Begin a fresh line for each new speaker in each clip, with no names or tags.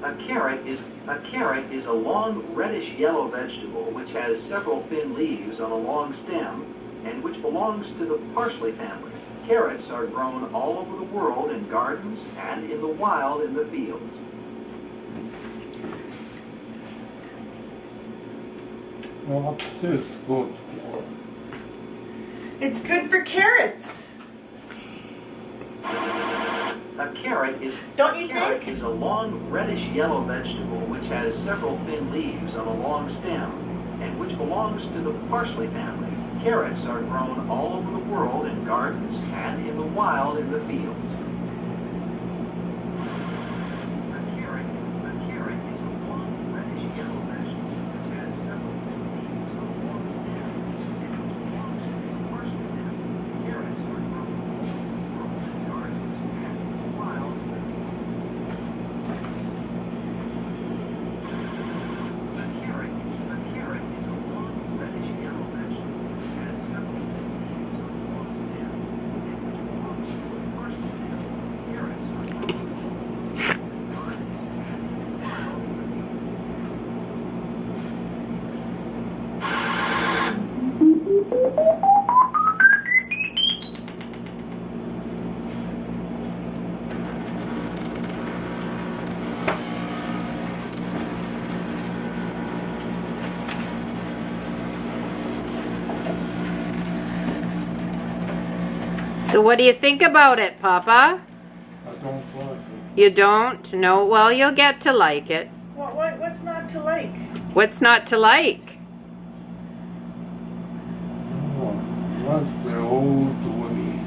A carrot is a long reddish-yellow vegetable which has several thin leaves on a long stem and which belongs to the parsley family. Carrots are grown all over the world in gardens and in the wild in the fields.
What's this good for?
It's good for carrots.
A carrot is a long reddish-yellow vegetable which has several thin leaves on a long stem and which belongs to the parsley family. Carrots are grown all over the world in gardens and in the wild in the fields. A carrot is a long reddish-yellow vegetable which has several thin leaves on a long stem and which belongs to the parsley family. Carrots are grown all over the world in gardens and in the wild in the fields. A carrot is a long reddish-yellow vegetable which has several thin leaves on a long stem and which belongs to the parsley family. Carrots are grown all over the world in gardens and in the wild in the fields.
So what do you think about it, Papa?
I don't like it.
You don't? No? Well, you'll get to like it.
What's not to like?
What's not to like?
Oh, that's the old way.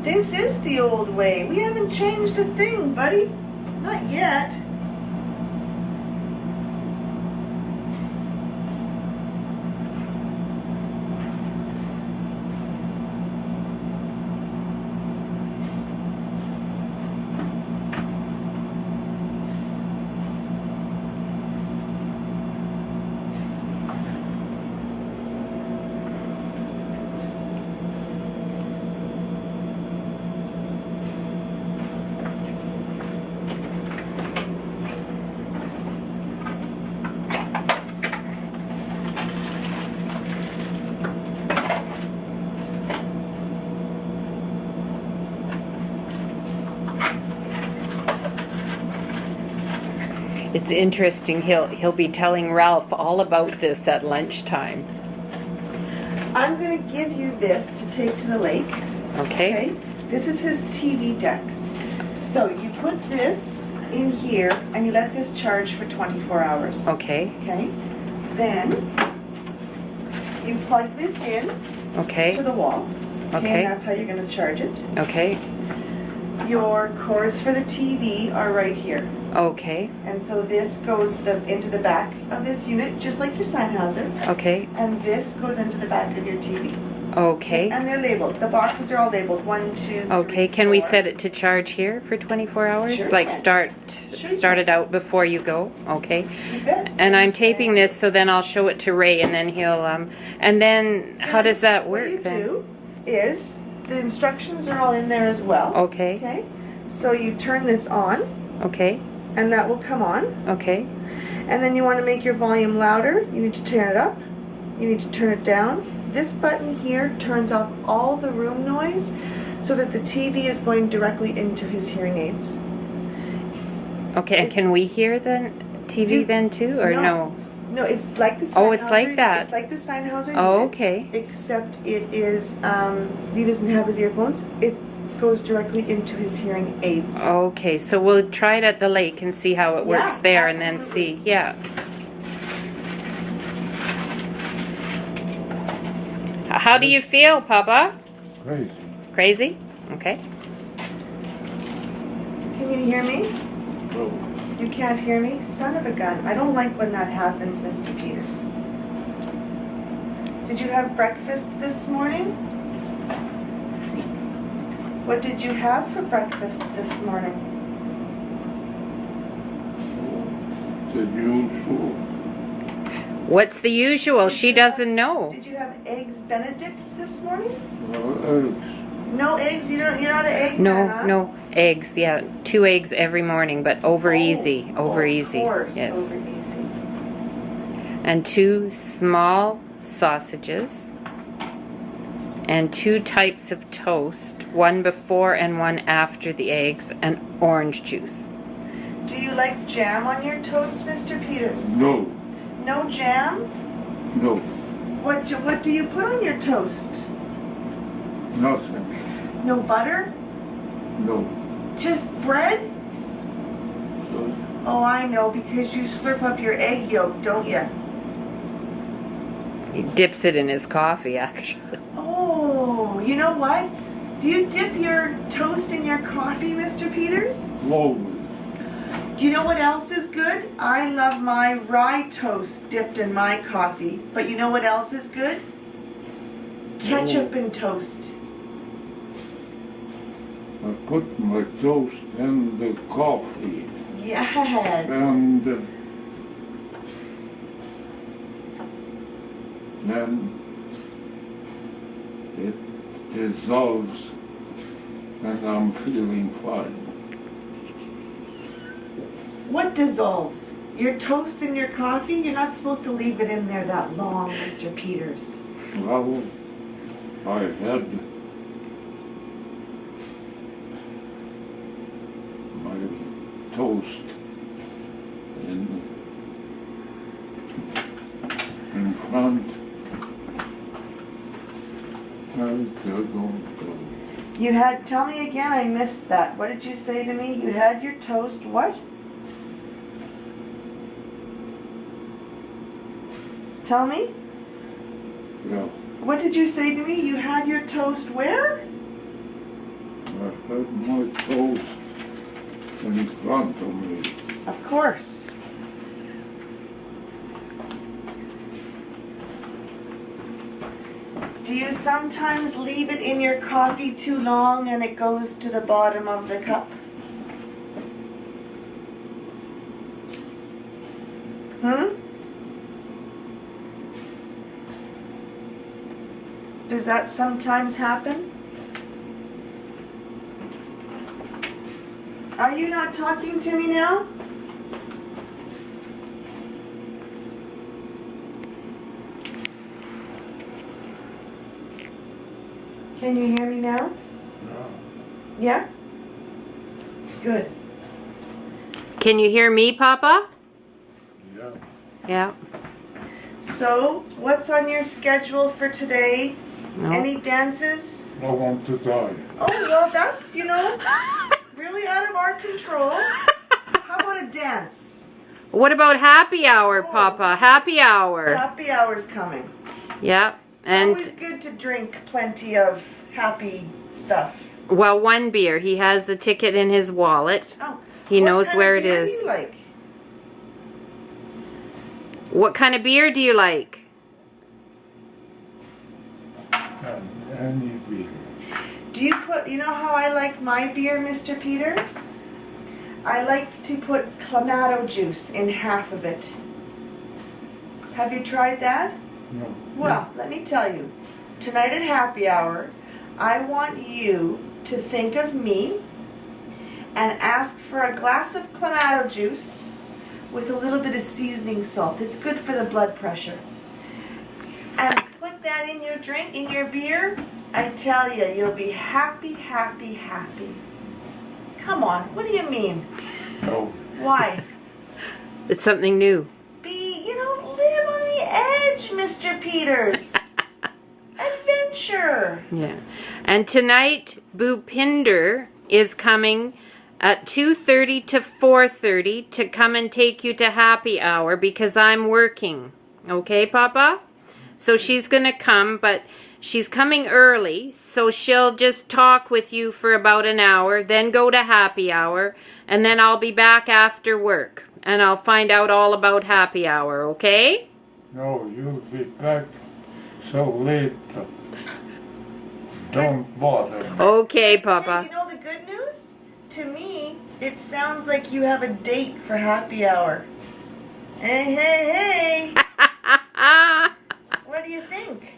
This is the old way. We haven't changed a thing, buddy. Not yet.
It's interesting. He'll be telling Ralph all about this at lunchtime.
I'm going to give you this to take to the lake.
Okay.
This is his TV decks. So you put this in here and you let this charge for 24 hours.
Okay.
Okay. Then you plug this in
Okay.
to the wall.
Okay.
And that's how you're going to charge it.
Okay.
Your cords for the TV are right here.
Okay.
And so this goes into the back of this unit, just like your Sennheiser.
Okay.
And this goes into the back of your TV.
Okay.
And they're labeled. The boxes are all labeled. 1, 2, 3,
Okay. Can we
4.
set it to charge here for 24 hours?
Sure
Like
can.
start
Sure
start
can.
it out before you go? Okay.
You bet.
And I'm taping this so then I'll show it to Ray and then he'll and then how does that work
What you
then?
do is the instructions are all in there as well.
Okay.
Okay. So you turn this on,
Okay.
and that will come on.
Okay.
And then you want to make your volume louder. You need to turn it up. You need to turn it down. This button here turns off all the room noise so that the TV is going directly into his hearing aids.
Okay. And can we hear the TV then too or no?
No, it's like the Sennheiser.
Oh, it's like that.
It's like the Sennheiser
Oh,
unit,
okay.
except it is, he doesn't have his earphones. It goes directly into his hearing aids.
Okay, so we'll try it at the lake and see how it works
Yeah,
there and then
absolutely.
see. Yeah. How do you feel, Papa?
Crazy.
Crazy? Okay.
Can you hear me?
Oh,
You can't hear me? Son of a gun. I don't like when that happens, Mr. Peters. Did you have breakfast this morning? What did you have for breakfast this morning?
the usual.
What's the usual? She doesn't know.
Did you have eggs Benedict this morning?
Eggs.
No eggs? You're not an egg man, huh?
No eggs. Yeah, 2 eggs every morning, but over easy. Over easy.
Of course,
Yes.
over easy.
And 2 small sausages. And 2 types of toast, one before and one after the eggs, and orange juice.
Do you like jam on your toast, Mr. Peters?
No,
No jam?
no,
What do you put on your toast?
nothing.
No butter?
No.
Just bread?
So,
Oh, I know, because you slurp up your egg yolk, don't you?
He dips it in his coffee, actually.
Oh, you know what? Do you dip your toast in your coffee, Mr. Peters?
always.
Do you know what else is good? I love my rye toast dipped in my coffee. But you know what else is good? Ketchup and toast.
I put my toast in the coffee
Yes.
and then it dissolves and I'm feeling fine.
What dissolves? Your toast in your coffee? You're not supposed to leave it in there that long, Mr. Peters.
Well, I had my toast in front. I don't know.
You had, tell me again, I missed that. What did you say to me? You had your toast, what? Tell me?
Yeah,
What did you say to me? You had your toast where?
I had my toast in front of me.
Of course. Do you sometimes leave it in your coffee too long and it goes to the bottom of the cup? Does that sometimes happen? Are you not talking to me now? Can you hear me now?
Yeah.
Yeah? Good.
Can you hear me, Papa?
Yeah.
Yeah.
So, what's on your schedule for today?
No.
Any dances?
I want to die.
Oh, well, that's, really out of our control. How about a dance?
What about happy hour, Papa? Happy hour.
Happy hour's coming.
Yeah.
It's
And
always good to drink plenty of happy stuff.
well, 1 beer. He has the ticket in his wallet.
Oh,
He
what
knows
kind
where
of
it
beer
is.
Do you like?
What kind of beer do you like?
And any beer.
Do you put, you know how I like my beer, Mr. Peters? I like to put Clamato juice in half of it. Have you tried that?
No.
Well, let me tell you. Tonight at happy hour, I want you to think of me and ask for a glass of Clamato juice with a little bit of seasoning salt. It's good for the blood pressure. And put that in your drink, in your beer. I tell you, you'll be happy, happy, happy. Come on, what do you mean?
No.
Why?
It's something new.
Live on the edge, Mr. Peters. Adventure.
Yeah. And tonight, Bhupinder is coming at 2:30 to 4:30 to come and take you to happy hour because I'm working. Okay, Papa? So she's going to come, but she's coming early, so she'll just talk with you for about an hour, then go to happy hour, and then I'll be back after work, and I'll find out all about happy hour, okay?
No, you'll be back so late. Don't bother me.
Okay,
Hey,
Papa.
you know the good news? To me, it sounds like you have a date for happy hour. Hey, hey, hey. What do you think?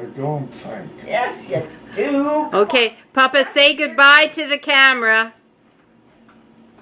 I don't think.
Yes, you do.
Okay, Papa, say goodbye to the camera.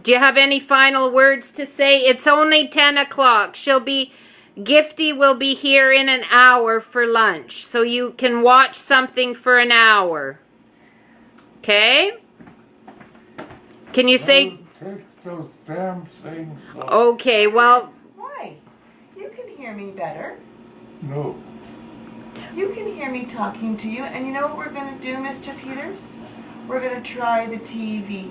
Do you have any final words to say? It's only 10 o'clock. Gifty will be here in an hour for lunch. So you can watch something for an hour. Okay? Can you say...
Take those damn things off.
Okay, well...
Why? You can hear me better.
No.
You can hear me talking to you. And you know what we're going to do, Mr. Peters? We're going to try the TV.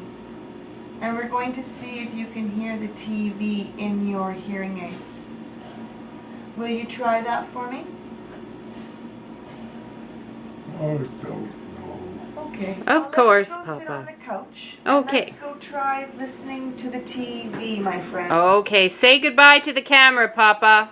And we're going to see if you can hear the TV in your hearing aids. Will you try that for me?
I don't know.
Okay.
Of course,
let's go sit on
Papa.
the couch.
Okay.
Let's go try listening to the TV, my friend.
Okay, say goodbye to the camera, Papa.